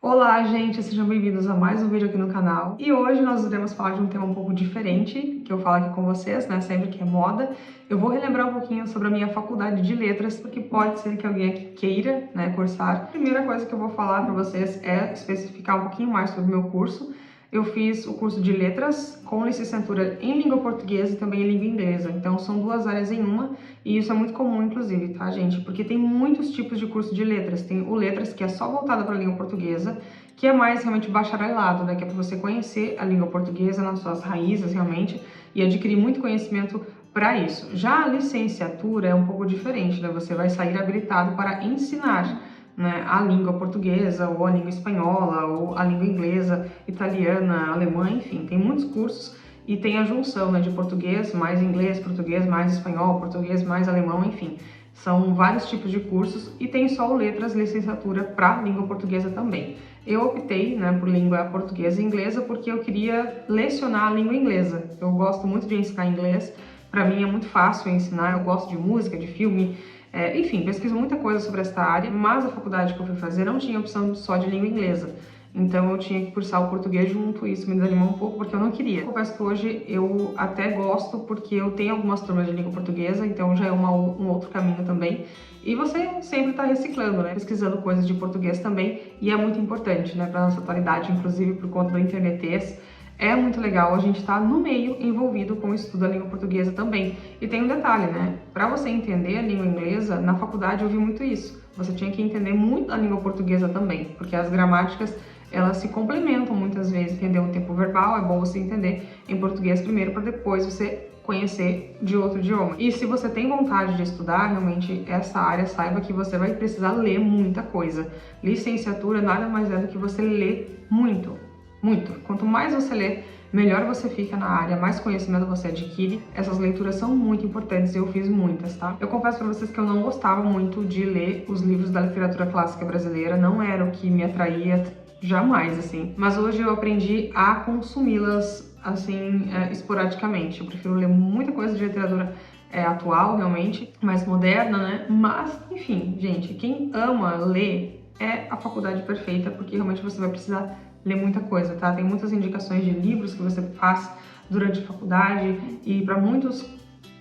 Olá, gente! Sejam bem-vindos a mais um vídeo aqui no canal. E hoje nós iremos falar de um tema um pouco diferente, que eu falo aqui com vocês, né? Sempre que é moda. Eu vou relembrar um pouquinho sobre a minha faculdade de letras, porque pode ser que alguém aqui queira, né, cursar. A primeira coisa que eu vou falar para vocês é especificar um pouquinho mais sobre o meu curso. Eu fiz o curso de letras com licenciatura em língua portuguesa e também em língua inglesa. Então são duas áreas em uma e isso é muito comum, inclusive, tá, gente? Porque tem muitos tipos de curso de letras. Tem o letras, que é só voltado para a língua portuguesa, que é mais realmente bacharelado, né? Que é para você conhecer a língua portuguesa nas suas raízes, realmente, e adquirir muito conhecimento para isso. Já a licenciatura é um pouco diferente, né? Você vai sair habilitado para ensinar, né, a língua portuguesa, ou a língua espanhola, ou a língua inglesa, italiana, alemã, enfim, tem muitos cursos e tem a junção, né, de português mais inglês, português mais espanhol, português mais alemão, enfim, são vários tipos de cursos e tem só o letras, licenciatura para língua portuguesa também. Eu optei, né, por língua portuguesa e inglesa porque eu queria lecionar a língua inglesa. Eu gosto muito de ensinar inglês, para mim é muito fácil ensinar, eu gosto de música, de filme. Enfim, pesquiso muita coisa sobre essa área, mas a faculdade que eu fui fazer não tinha opção só de língua inglesa. Então eu tinha que cursar o português junto, e isso me desanimou um pouco porque eu não queria. Eu confesso que hoje eu até gosto porque eu tenho algumas turmas de língua portuguesa, então já é um outro caminho também. E você sempre está reciclando, né? Pesquisando coisas de português também, e é muito importante, né? Para nossa atualidade, inclusive por conta do internetês. É muito legal a gente estar no meio envolvido com o estudo da língua portuguesa também. E tem um detalhe, né? Para você entender a língua inglesa, na faculdade eu vi muito isso. Você tinha que entender muito a língua portuguesa também, porque as gramáticas, elas se complementam muitas vezes. Entender o tempo verbal, é bom você entender em português primeiro, para depois você conhecer de outro idioma. E se você tem vontade de estudar realmente essa área, saiba que você vai precisar ler muita coisa. Licenciatura nada mais é do que você ler muito. Muito. Quanto mais você lê, melhor você fica na área, mais conhecimento você adquire. Essas leituras são muito importantes e eu fiz muitas, tá? Eu confesso pra vocês que eu não gostava muito de ler os livros da literatura clássica brasileira, não era o que me atraía jamais, assim. Mas hoje eu aprendi a consumi-las, assim, esporadicamente. Eu prefiro ler muita coisa de literatura atual, realmente, mais moderna, né? Mas, enfim, gente, quem ama ler é a faculdade perfeita, porque realmente você vai precisar ler muita coisa, tá? Tem muitas indicações de livros que você faz durante a faculdade e para muitos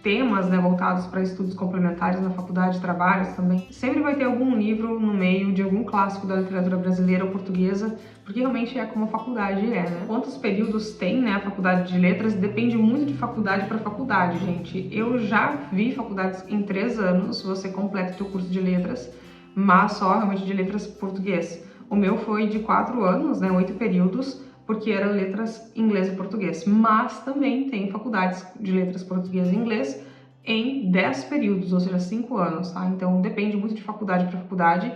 temas, né, voltados para estudos complementares na faculdade, trabalhos também. Sempre vai ter algum livro no meio de algum clássico da literatura brasileira ou portuguesa, porque realmente é como a faculdade é, né? Quantos períodos tem, né, a faculdade de letras depende muito de faculdade para faculdade, gente. Eu já vi faculdades em 3 anos, você completa o seu curso de letras, mas só realmente de letras português. O meu foi de 4 anos, né, 8 períodos, porque era letras inglês e português. Mas também tem faculdades de letras português e inglês em 10 períodos, ou seja, 5 anos, tá? Então depende muito de faculdade para faculdade.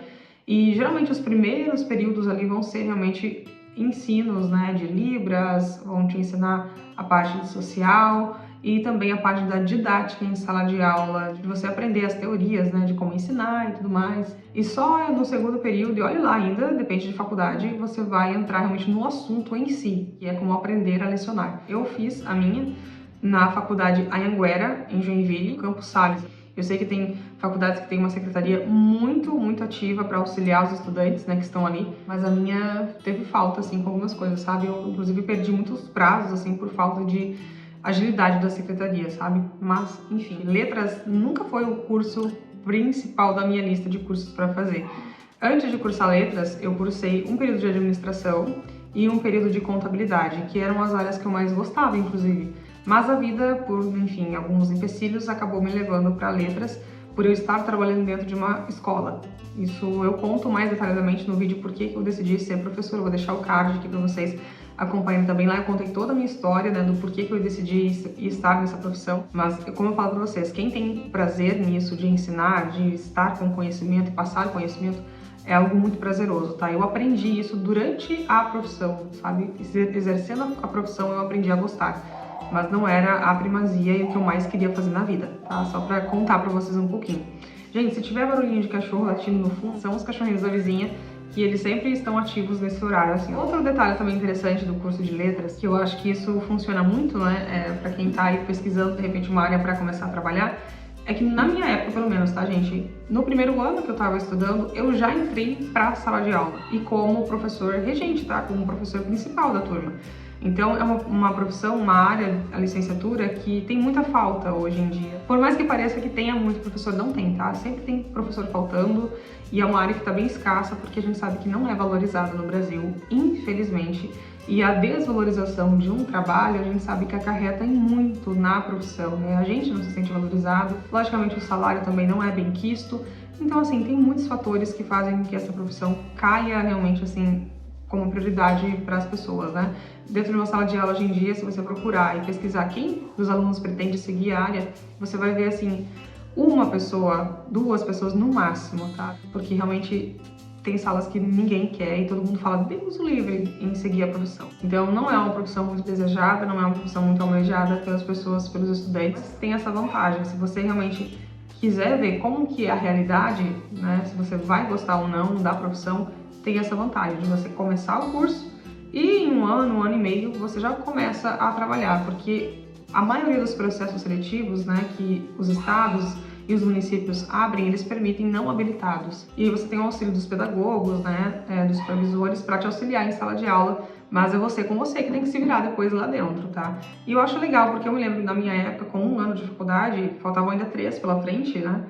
E geralmente os primeiros períodos ali vão ser realmente ensinos, né, de Libras, vão te ensinar a parte social e também a parte da didática em sala de aula, de você aprender as teorias, né, de como ensinar e tudo mais. E só no segundo período, e olha lá, ainda depende de faculdade, você vai entrar realmente no assunto em si, que é como aprender a lecionar. Eu fiz a minha na faculdade Anhanguera, em Joinville, Campos Sales. Eu sei que tem faculdades que tem uma secretaria muito ativa para auxiliar os estudantes, né, que estão ali, mas a minha teve falta, assim, com algumas coisas, sabe? Eu, inclusive, perdi muitos prazos, assim, por falta de agilidade da secretaria, sabe? Mas, enfim, letras nunca foi o curso principal da minha lista de cursos para fazer. Antes de cursar letras, eu cursei um período de administração e um período de contabilidade, que eram as áreas que eu mais gostava, inclusive. Mas a vida, por, enfim, alguns empecilhos, acabou me levando para letras, por eu estar trabalhando dentro de uma escola. Isso eu conto mais detalhadamente no vídeo porque eu decidi ser professora. Eu vou deixar o card aqui para vocês acompanhem também. Lá eu contei toda a minha história, né, do porquê que eu decidi estar nessa profissão. Mas, como eu falo para vocês, quem tem prazer nisso, de ensinar, de estar com conhecimento e passar conhecimento, é algo muito prazeroso, tá? Eu aprendi isso durante a profissão, sabe? Exercendo a profissão, eu aprendi a gostar. Mas não era a primazia e o que eu mais queria fazer na vida, tá? Só pra contar pra vocês um pouquinho. Gente, se tiver barulhinho de cachorro latindo no fundo, são os cachorrinhos da vizinha, que eles sempre estão ativos nesse horário, assim. Outro detalhe também interessante do curso de letras, que eu acho que isso funciona muito, né, pra quem tá aí pesquisando, de repente, uma área pra começar a trabalhar, é que na minha época, pelo menos, tá, gente? No primeiro ano que eu tava estudando, eu já entrei pra sala de aula. E como professor regente, tá? Como professor principal da turma. Então é uma profissão, uma área, a licenciatura, que tem muita falta hoje em dia. Por mais que pareça que tenha muito professor, não tem, tá? Sempre tem professor faltando e é uma área que tá bem escassa porque a gente sabe que não é valorizada no Brasil, infelizmente. E a desvalorização de um trabalho, a gente sabe que acarreta em muito na profissão, né? A gente não se sente valorizado, logicamente o salário também não é bem quisto. Então, assim, tem muitos fatores que fazem com que essa profissão caia realmente, assim, como prioridade para as pessoas, né? Dentro de uma sala de aula hoje em dia, se você procurar e pesquisar quem dos alunos pretende seguir a área, você vai ver, assim, uma pessoa, duas pessoas no máximo, tá? Porque realmente tem salas que ninguém quer e todo mundo fala Deus o livre em seguir a profissão. Então não é uma profissão muito desejada, não é uma profissão muito almejada pelas pessoas, pelos estudantes. Tem essa vantagem, se você realmente quiser ver como que é a realidade, né, se você vai gostar ou não da profissão, tem essa vantagem de você começar o curso e em um ano e meio você já começa a trabalhar, porque a maioria dos processos seletivos, né, que os estados e os municípios abrem, eles permitem não habilitados. E você tem o auxílio dos pedagogos, né, dos supervisores para te auxiliar em sala de aula, mas é você com você que tem que se virar depois lá dentro, tá? E eu acho legal, porque eu me lembro na minha época, com um ano de faculdade, faltavam ainda 3 pela frente, né?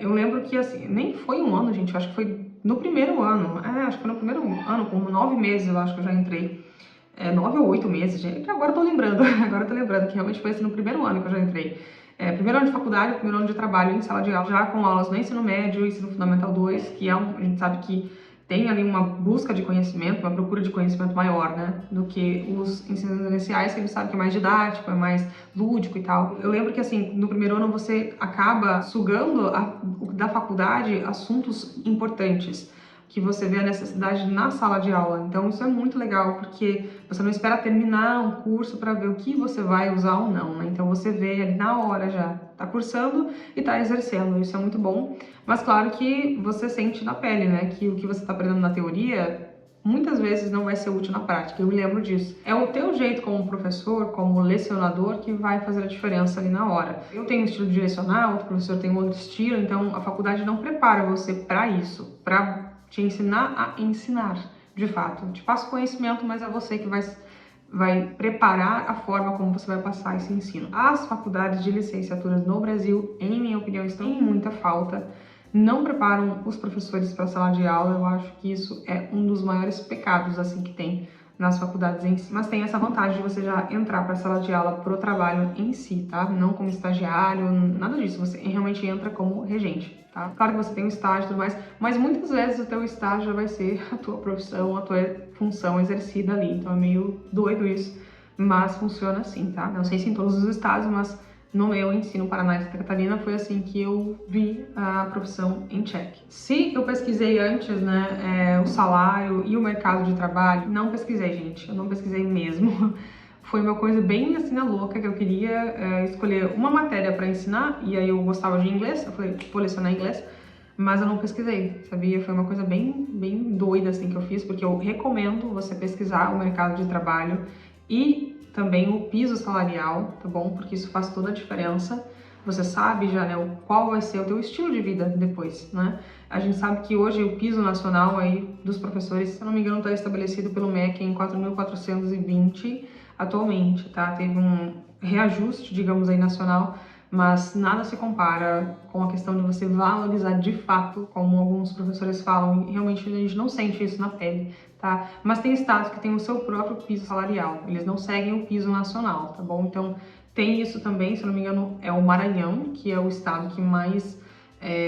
Eu lembro que, assim, nem foi um ano, gente, eu acho que foi no primeiro ano, acho que foi no primeiro ano, com 9 meses eu acho que eu já entrei. 9 ou 8 meses, gente, agora eu tô lembrando, que realmente foi assim no primeiro ano que eu já entrei. Primeiro ano de faculdade, primeiro ano de trabalho em sala de aula, já com aulas no ensino médio, ensino fundamental 2, que a gente sabe que tem ali uma busca de conhecimento, uma procura de conhecimento maior, né, do que os ensinos iniciais, que a gente sabe que é mais didático, é mais lúdico e tal. Eu lembro que, assim, no primeiro ano você acaba sugando da faculdade assuntos importantes, que você vê a necessidade na sala de aula. Então isso é muito legal, porque você não espera terminar um curso para ver o que você vai usar ou não, né? Então você vê ali na hora já, tá cursando e tá exercendo, isso é muito bom. Mas claro que você sente na pele, né, que o que você tá aprendendo na teoria muitas vezes não vai ser útil na prática, eu me lembro disso. É o teu jeito como professor, como lecionador, que vai fazer a diferença ali na hora. Eu tenho um estilo de lecionar, outro professor tem outro estilo, então a faculdade não prepara você para isso, para te ensinar a ensinar, de fato. Te passa o conhecimento, mas é você que vai preparar a forma como você vai passar esse ensino. As faculdades de licenciaturas no Brasil, em minha opinião, estão em muita falta. Não preparam os professores para a sala de aula. Eu acho que isso é um dos maiores pecados assim que tem nas faculdades em si. Mas tem essa vantagem de você já entrar para a sala de aula pro trabalho em si, tá? Não como estagiário, nada disso. Você realmente entra como regente, tá? Claro que você tem um estágio e tudo mais, mas muitas vezes o teu estágio já vai ser a tua profissão, a tua função exercida ali. Então é meio doido isso, mas funciona assim, tá? Não sei se em todos os estados, mas no meu ensino Paraná e Santa Catarina foi assim que eu vi a profissão em xeque. Se eu pesquisei antes, né, o salário e o mercado de trabalho, não pesquisei, gente, eu não pesquisei mesmo. Foi uma coisa bem assim na louca, que eu queria escolher uma matéria para ensinar, e aí eu gostava de inglês, eu falei, vou lecionar inglês, mas eu não pesquisei, sabia? Foi uma coisa bem doida assim que eu fiz, porque eu recomendo você pesquisar o mercado de trabalho e também o piso salarial, tá bom? Porque isso faz toda a diferença. Você sabe já, né, qual vai ser o teu estilo de vida depois, né? A gente sabe que hoje o piso nacional aí dos professores, se eu não me engano, está estabelecido pelo MEC em 4.420 atualmente, tá? Teve um reajuste, digamos aí, nacional, mas nada se compara com a questão de você valorizar de fato, como alguns professores falam, e realmente a gente não sente isso na pele, tá? Mas tem estados que têm o seu próprio piso salarial, eles não seguem o piso nacional, tá bom? Então tem isso também, se eu não me engano, é o Maranhão, que é o estado que mais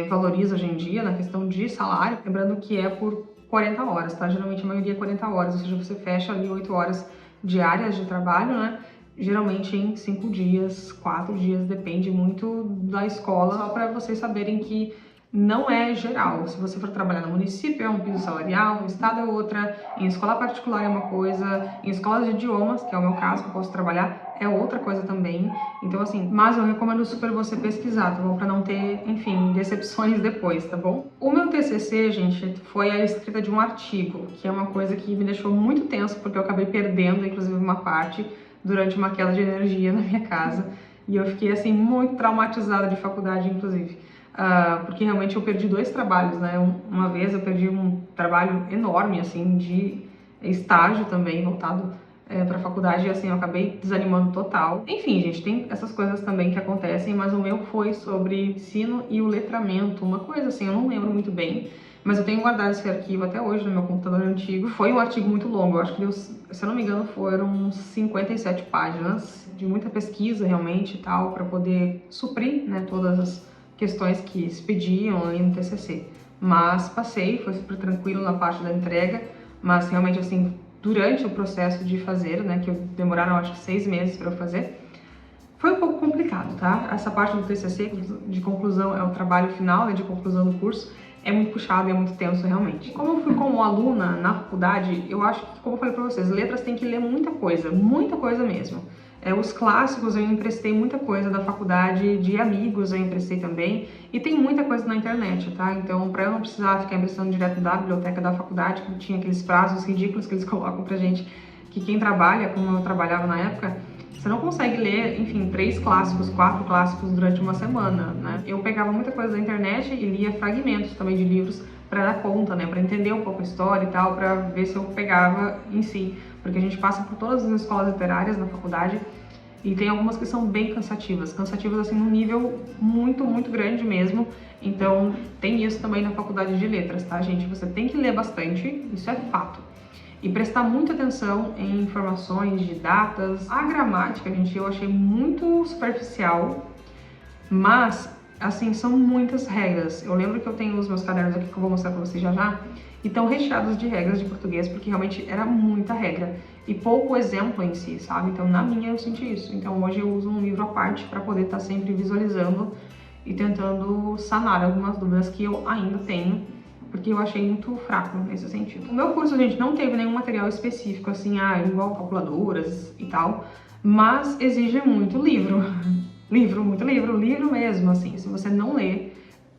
valoriza hoje em dia na questão de salário, lembrando que é por 40 horas, tá? Geralmente a maioria é 40 horas, ou seja, você fecha ali 8 horas diárias de trabalho, né? Geralmente em 5 dias, 4 dias, depende muito da escola, só para vocês saberem que não é geral. Se você for trabalhar no município é um piso salarial, no estado é outra, em escola particular é uma coisa, em escolas de idiomas, que é o meu caso, que eu posso trabalhar, é outra coisa também. Então assim, mas eu recomendo super você pesquisar, tá bom? Para não ter, enfim, decepções depois, tá bom? O meu TCC, gente, foi a escrita de um artigo, que é uma coisa que me deixou muito tenso, porque eu acabei perdendo, inclusive, uma parte durante uma queda de energia na minha casa. E eu fiquei, assim, muito traumatizada de faculdade, inclusive. Porque realmente eu perdi 2 trabalhos, né? Uma vez eu perdi um trabalho enorme, assim, de estágio também, voltado para a faculdade, e assim, eu acabei desanimando total. Enfim, gente, tem essas coisas também que acontecem, mas o meu foi sobre ensino e o letramento, uma coisa assim, eu não lembro muito bem, mas eu tenho guardado esse arquivo até hoje no meu computador antigo. Foi um artigo muito longo, eu acho que deu, se eu não me engano, foram 57 páginas de muita pesquisa realmente e tal, para poder suprir, né, todas as questões que se pediam ali no TCC. Mas passei, foi super tranquilo na parte da entrega, mas realmente assim, durante o processo de fazer, né, que demoraram acho que 6 meses para eu fazer, foi um pouco complicado, tá? Essa parte do TCC de conclusão é o trabalho final, né, de conclusão do curso, é muito puxado e é muito tenso realmente. Como eu fui como aluna na faculdade, eu acho que, como eu falei pra vocês, letras tem que ler muita coisa mesmo. Os clássicos eu emprestei muita coisa da faculdade, de amigos eu emprestei também, e tem muita coisa na internet, tá? Então, pra eu não precisar ficar emprestando direto da biblioteca da faculdade, que tinha aqueles prazos ridículos que eles colocam pra gente, que quem trabalha, como eu trabalhava na época, você não consegue ler, enfim, 3 clássicos, 4 clássicos durante uma semana, né? Eu pegava muita coisa da internet e lia fragmentos também de livros para dar conta, né? Para entender um pouco a história e tal, para ver se eu pegava em si. Porque a gente passa por todas as escolas literárias na faculdade e tem algumas que são bem cansativas. Cansativas, assim, num nível muito, muito grande mesmo. Então, tem isso também na faculdade de letras, tá, gente? Você tem que ler bastante, isso é fato. E prestar muita atenção em informações de datas. A gramática, gente, eu achei muito superficial, mas, assim, são muitas regras. Eu lembro que eu tenho os meus cadernos aqui que eu vou mostrar pra vocês já já, e estão recheados de regras de português, porque realmente era muita regra e pouco exemplo em si, sabe? Então, na minha, eu senti isso. Então, hoje eu uso um livro à parte para poder estar sempre visualizando e tentando sanar algumas dúvidas que eu ainda tenho, porque eu achei muito fraco nesse sentido. O meu curso, gente, não teve nenhum material específico, assim, igual calculadoras e tal, mas exige muito livro. Livro mesmo, assim. Se você não lê,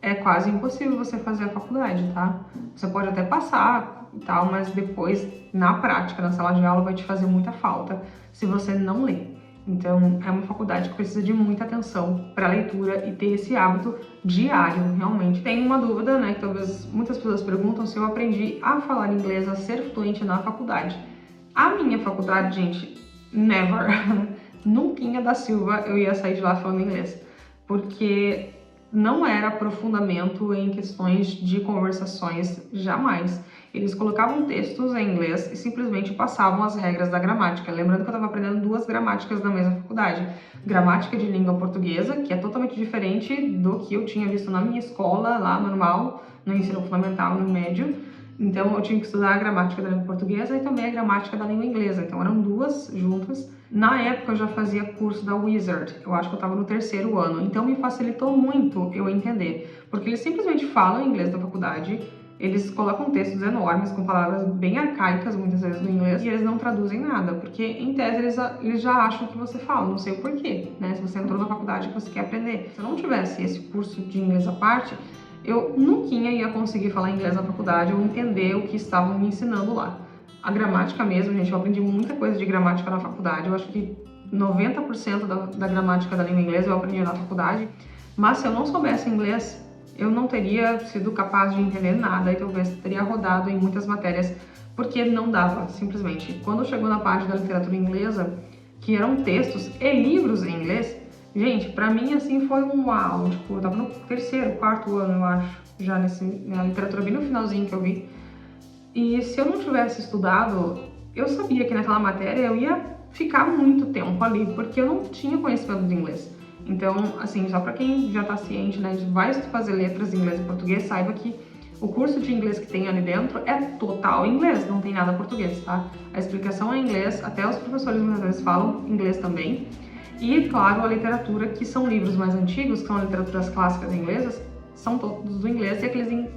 é quase impossível você fazer a faculdade, tá? Você pode até passar e tal, mas depois, na prática, na sala de aula, vai te fazer muita falta se você não lê. Então, é uma faculdade que precisa de muita atenção para a leitura e ter esse hábito diário, realmente. Tem uma dúvida, né, que talvez muitas pessoas perguntam se eu aprendi a falar inglês, a ser fluente na faculdade. A minha faculdade, gente, never, nunca da Silva eu ia sair de lá falando inglês, porque não era aprofundamento em questões de conversações, jamais. Eles colocavam textos em inglês e simplesmente passavam as regras da gramática. Lembrando que eu estava aprendendo 2 gramáticas na mesma faculdade. Gramática de língua portuguesa, que é totalmente diferente do que eu tinha visto na minha escola, lá normal, no ensino fundamental, no médio. Então eu tinha que estudar a gramática da língua portuguesa e também a gramática da língua inglesa. Então eram 2 juntas. Na época eu já fazia curso da Wizard, eu acho que eu estava no 3º ano, então me facilitou muito eu entender, porque eles simplesmente falam inglês da faculdade, eles colocam textos enormes com palavras bem arcaicas muitas vezes no inglês e eles não traduzem nada, porque em tese eles já acham que você fala, não sei o porquê, né? Se você entrou na faculdade que você quer aprender. Se eu não tivesse esse curso de inglês à parte, eu nunca ia conseguir falar inglês na faculdade ou entender o que estavam me ensinando lá. A gramática mesmo, gente, eu aprendi muita coisa de gramática na faculdade, eu acho que 90% da gramática da língua inglesa eu aprendi na faculdade, mas se eu não soubesse inglês, eu não teria sido capaz de entender nada e talvez teria rodado em muitas matérias, porque não dava, simplesmente. Quando chegou na parte da literatura inglesa, que eram textos e livros em inglês, gente, pra mim, assim, foi um uau, tipo, eu tava no 3º, 4º ano, eu acho, já na literatura bem no finalzinho que eu vi. E se eu não tivesse estudado, eu sabia que naquela matéria eu ia ficar muito tempo ali, porque eu não tinha conhecimento de inglês. Então, assim, só para quem já tá ciente, né, vai fazer letras em inglês e português, saiba que o curso de inglês que tem ali dentro é total inglês, não tem nada português, tá? A explicação é em inglês, até os professores muitas vezes falam inglês também. E, claro, a literatura, que são livros mais antigos, que são literaturas clássicas inglesas, são todos do inglês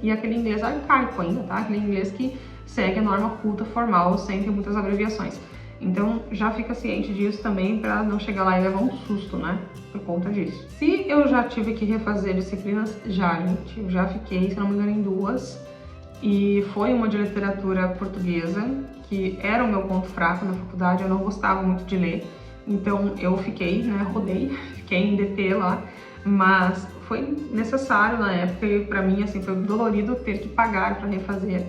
e aquele inglês arcaico ainda, tá? Aquele inglês que segue a norma culta formal, sem ter muitas abreviações. Então, já fica ciente disso também para não chegar lá e levar um susto, né? Por conta disso. Se eu já tive que refazer disciplinas, gente, eu já fiquei, se não me engano, em 2. E foi uma de literatura portuguesa, que era o meu ponto fraco na faculdade, eu não gostava muito de ler. Então eu fiquei, né, fiquei em DP lá, mas foi necessário na época e pra mim, assim, foi dolorido ter que pagar pra refazer.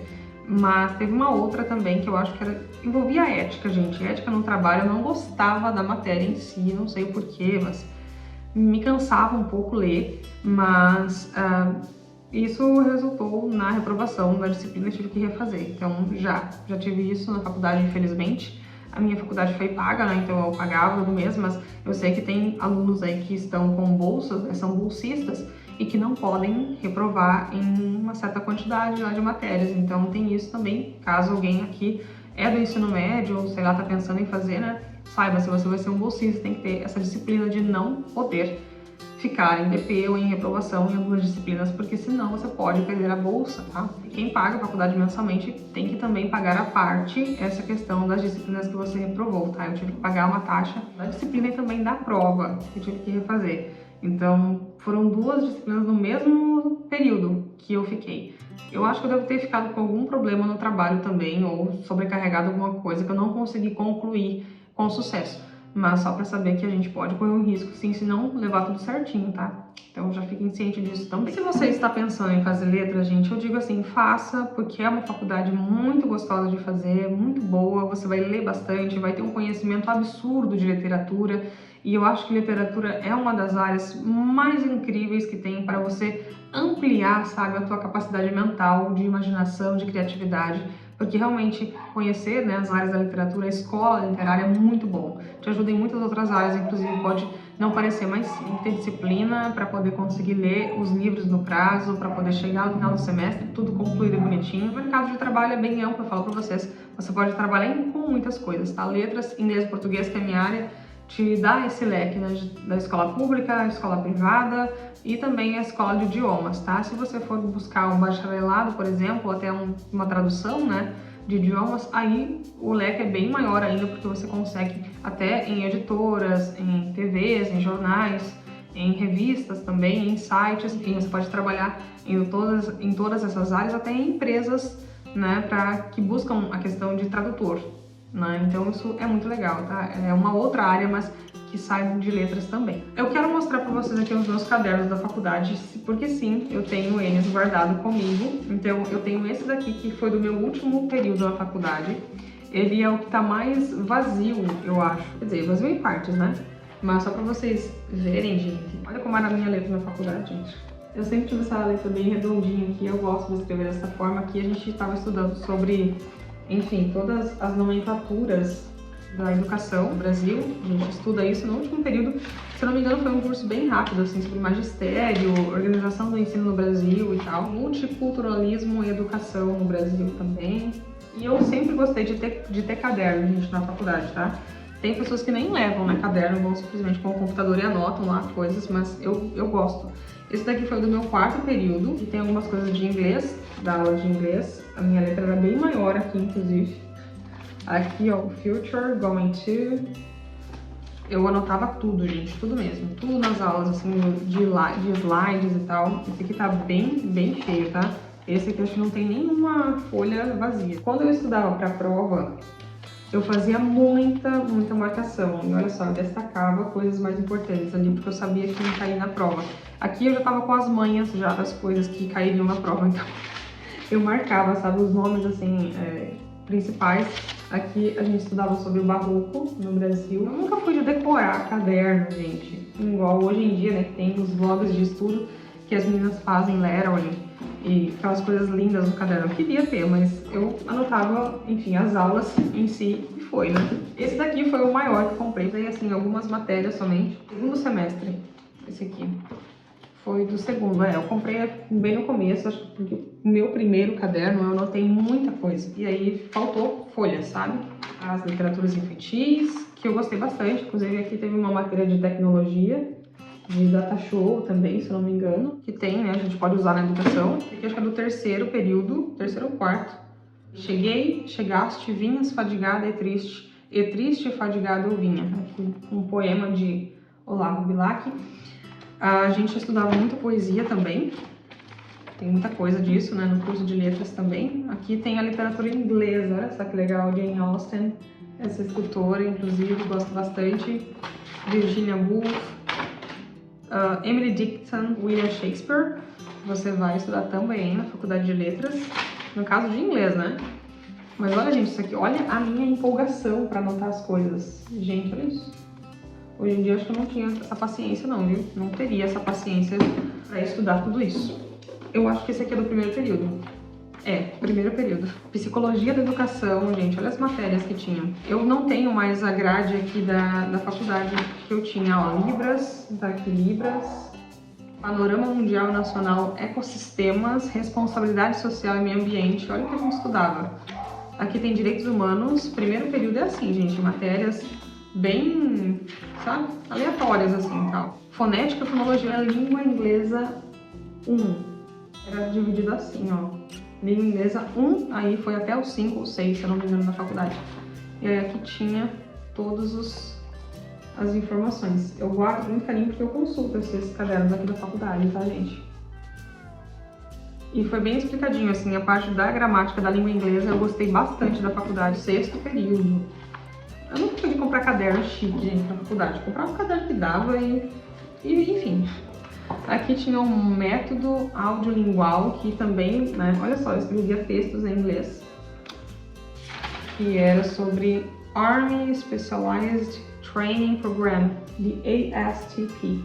Mas teve uma outra também que eu acho que envolvia ética, gente. Ética no trabalho, eu não gostava da matéria em si, não sei o porquê, mas me cansava um pouco ler, mas isso resultou na reprovação da disciplina, eu tive que refazer. Então já tive isso na faculdade, infelizmente. A minha faculdade foi paga, né? Então eu pagava no mês, mas eu sei que tem alunos aí que estão com bolsas, né? São bolsistas e que não podem reprovar em uma certa quantidade lá de matérias. Então tem isso também, caso alguém aqui é do ensino médio ou sei lá, tá pensando em fazer, né? Saiba, se você vai ser um bolsista, tem que ter essa disciplina de não poder ficar em DP ou em reprovação em algumas disciplinas, porque senão você pode perder a bolsa, tá? E quem paga a faculdade mensalmente tem que também pagar a parte essa questão das disciplinas que você reprovou, tá? Eu tive que pagar uma taxa da disciplina e também da prova que eu tive que refazer. Então, foram 2 disciplinas no mesmo período que eu fiquei. Eu acho que eu devo ter ficado com algum problema no trabalho também, ou sobrecarregado alguma coisa que eu não consegui concluir com sucesso. Mas só para saber que a gente pode correr um risco sim, se não levar tudo certinho, tá? Então já fiquem cientes disso também. Se você está pensando em fazer letras, gente, eu digo assim, faça, porque é uma faculdade muito gostosa de fazer, muito boa, você vai ler bastante, vai ter um conhecimento absurdo de literatura, e eu acho que literatura é uma das áreas mais incríveis que tem para você ampliar, sabe, a tua capacidade mental, de imaginação, de criatividade, porque realmente conhecer, né, as áreas da literatura, a escola literária é muito bom. Te ajuda em muitas outras áreas, inclusive pode não parecer, mas sim ter disciplina para poder conseguir ler os livros no prazo, para poder chegar no final do semestre, tudo concluído e bonitinho. O mercado de trabalho é bem amplo, eu falo para vocês, você pode trabalhar com muitas coisas, tá? Letras, inglês, português, que é a minha área, te dá esse leque, né, da escola pública, a escola privada e também a escola de idiomas, tá? Se você for buscar um bacharelado, por exemplo, ou até uma tradução, né, de idiomas, aí o leque é bem maior ainda, porque você consegue até em editoras, em TVs, em jornais, em revistas também, em sites, enfim, você pode trabalhar em todas essas áreas, até em empresas, né, que buscam a questão de tradutor, né? Então isso é muito legal, tá? É uma outra área, mas que sai de letras também. Eu quero mostrar para vocês aqui os meus cadernos da faculdade, porque sim, eu tenho eles guardados comigo. Então eu tenho esse daqui que foi do meu último período na faculdade. Ele é o que tá mais vazio, eu acho. Quer dizer, vazio em partes, né? Mas só para vocês verem, gente. Olha como era a minha letra na faculdade, gente. Eu sempre tive essa letra bem redondinha aqui, eu gosto de escrever dessa forma. Aqui a gente estava estudando sobre, enfim, todas as nomenclaturas da educação no Brasil. A gente estuda isso no último período. Se eu não me engano, foi um curso bem rápido, assim, sobre magistério, organização do ensino no Brasil e tal. Multiculturalismo e educação no Brasil também. E eu sempre gostei de ter caderno, gente, na faculdade, tá? Tem pessoas que nem levam, né, caderno, vão simplesmente com o computador e anotam lá coisas, mas eu gosto. Esse daqui foi do meu 4º período, e tem algumas coisas de inglês, da aula de inglês. A minha letra era bem maior aqui, inclusive. Aqui, ó, future, going to... Eu anotava tudo, gente, tudo mesmo. Tudo nas aulas, assim, de slides e tal. Esse aqui tá bem feio, tá? Esse aqui acho que não tem nenhuma folha vazia. Quando eu estudava pra prova, eu fazia muita marcação. E olha só, eu destacava coisas mais importantes ali, porque eu sabia que ia cair na prova. Aqui eu já tava com as manhas já das coisas que cairiam na prova, então eu marcava, sabe, os nomes, assim, principais. Aqui a gente estudava sobre o barroco no Brasil. Eu nunca fui de decorar caderno, gente. Igual hoje em dia, né, que tem os vlogs de estudo que as meninas fazem, Leroy e aquelas coisas lindas no caderno. Eu queria ter, mas eu anotava, enfim, as aulas em si e foi, né? Esse daqui foi o maior que eu comprei. Daí, assim, algumas matérias somente. Segundo semestre, esse aqui. Foi do segundo, eu comprei bem no começo, acho que porque o meu primeiro caderno eu anotei muita coisa. E aí faltou folhas, sabe? As literaturas infantis, que eu gostei bastante. Inclusive aqui teve uma matéria de tecnologia, de data show também, se eu não me engano, que tem, né? A gente pode usar na educação. Aqui acho que é do 3º período, 3º ou 4º. Chegaste, vinhas fadigada e triste e fadigada eu vinha. Aqui um poema de Olavo Bilac. A gente estudava muita poesia também. Tem muita coisa disso, né, no curso de letras também. Aqui tem a literatura inglesa, olha só que legal, Jane Austen, essa escritora, inclusive, gosto bastante. Virginia Woolf, Emily Dickinson, William Shakespeare. Você vai estudar também na faculdade de letras, no caso de inglês, né? Mas olha, gente, isso aqui, olha a minha empolgação para anotar as coisas. Gente, olha isso. Hoje em dia eu acho que eu não tinha essa paciência não, viu? Não teria essa paciência para estudar tudo isso. Eu acho que esse aqui é do primeiro período. Primeiro período. Psicologia da educação, gente, olha as matérias que tinha. Eu não tenho mais a grade aqui da faculdade que eu tinha, ó, Libras, tá aqui Libras, Panorama Mundial e Nacional, Ecossistemas, Responsabilidade Social e Meio Ambiente, olha o que a gente estudava. Aqui tem Direitos Humanos, primeiro período é assim, gente, matérias bem, sabe, aleatórias assim, tal. Fonética, fonologia, língua inglesa 1. Era dividido assim, ó. Língua inglesa 1, aí foi até o 5 ou 6, se eu não me engano, na faculdade. E aí aqui tinha todas as informações. Eu guardo com muito carinho porque eu consulto esses cadernos aqui da faculdade, tá, gente? E foi bem explicadinho, assim, a parte da gramática da língua inglesa eu gostei bastante da faculdade, 6º período. Eu não pude comprar caderno chique, gente, na faculdade. Eu comprava o caderno que dava e enfim. Aqui tinha um método audiolingual que também, né, olha só, eu escrevia textos em inglês, que era sobre Army Specialized Training Program, the ASTP,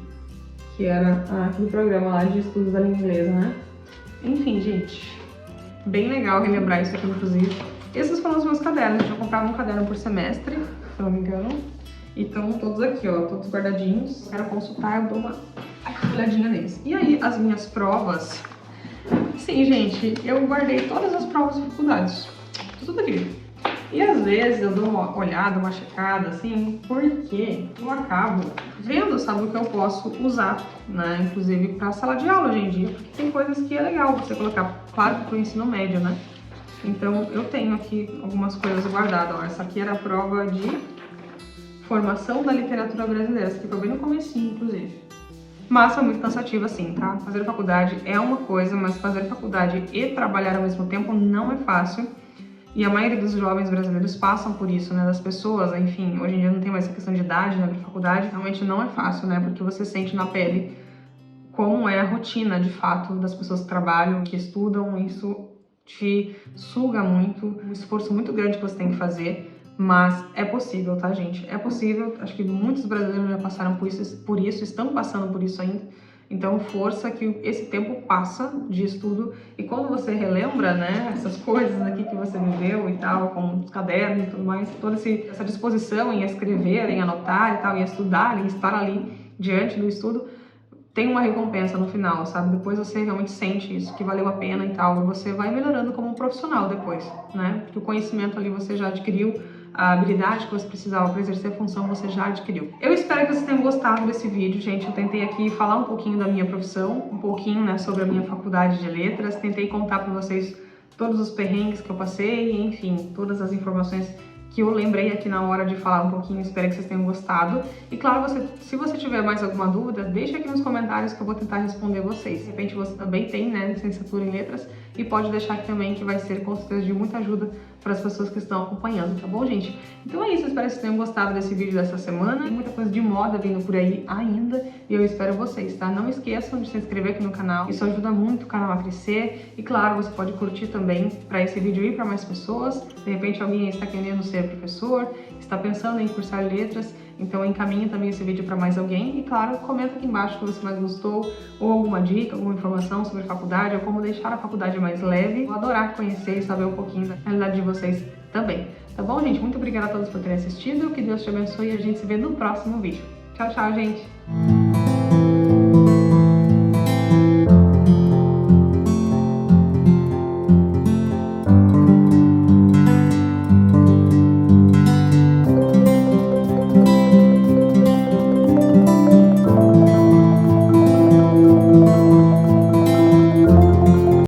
que era aquele programa lá de estudos da língua inglesa, né? Enfim, gente, bem legal relembrar isso aqui, inclusive. Esses foram os meus cadernos, eu comprava um caderno por semestre, se não me engano, e estão todos aqui, ó, todos guardadinhos. Se eu quero consultar, eu dou uma olhadinha neles. E aí, as minhas provas, sim, gente, eu guardei todas as provas de faculdades, tudo aqui. E às vezes eu dou uma olhada, uma checada, assim, porque eu acabo vendo, sabe, o que eu posso usar, né, inclusive pra sala de aula hoje em dia, porque tem coisas que é legal você colocar, claro, pro ensino médio, né. Então eu tenho aqui algumas coisas guardadas, ó, essa aqui era a prova de formação da literatura brasileira, essa aqui foi bem no comecinho, inclusive. Mas foi muito cansativo, assim, tá? Fazer faculdade é uma coisa, mas fazer faculdade e trabalhar ao mesmo tempo não é fácil. E a maioria dos jovens brasileiros passam por isso, né? Das pessoas, enfim, hoje em dia não tem mais essa questão de idade, né? Pra faculdade, realmente não é fácil, né? Porque você sente na pele como é a rotina, de fato, das pessoas que trabalham, que estudam. Isso te suga muito, um esforço muito grande que você tem que fazer. Mas é possível, tá, gente? É possível, acho que muitos brasileiros já passaram por isso, estão passando por isso ainda. Então, força que esse tempo passa de estudo e quando você relembra, né, essas coisas aqui que você viveu e tal, com os cadernos e tudo mais, toda essa disposição em escrever, em anotar e tal, em estudar, em estar ali diante do estudo, tem uma recompensa no final, sabe? Depois você realmente sente isso, que valeu a pena e tal, e você vai melhorando como um profissional depois, né? Porque o conhecimento ali você já adquiriu, a habilidade que você precisava para exercer a função você já adquiriu. Eu espero que vocês tenham gostado desse vídeo, gente. Eu tentei aqui falar um pouquinho da minha profissão, um pouquinho, né, sobre a minha faculdade de letras, tentei contar para vocês todos os perrengues que eu passei, enfim, todas as informações que eu lembrei aqui na hora de falar um pouquinho, espero que vocês tenham gostado. E claro, se você tiver mais alguma dúvida, deixa aqui nos comentários que eu vou tentar responder vocês. De repente você também tem, né, licenciatura em letras e pode deixar aqui também que vai ser com certeza de muita ajuda para as pessoas que estão acompanhando, tá bom, gente? Então é isso, eu espero que vocês tenham gostado desse vídeo dessa semana. Tem muita coisa de moda vindo por aí ainda e eu espero vocês, tá? Não esqueçam de se inscrever aqui no canal, isso ajuda muito o canal a crescer. E claro, você pode curtir também para esse vídeo ir para mais pessoas. De repente alguém está querendo ser professor, está pensando em cursar letras, então encaminhe também esse vídeo para mais alguém. E claro, comenta aqui embaixo o que você mais gostou, ou alguma dica, alguma informação sobre a faculdade, ou como deixar a faculdade mais leve. Vou adorar conhecer e saber um pouquinho da realidade de vocês também. Tá bom, gente? Muito obrigada a todos por terem assistido, que Deus te abençoe e a gente se vê no próximo vídeo. Tchau, tchau, gente!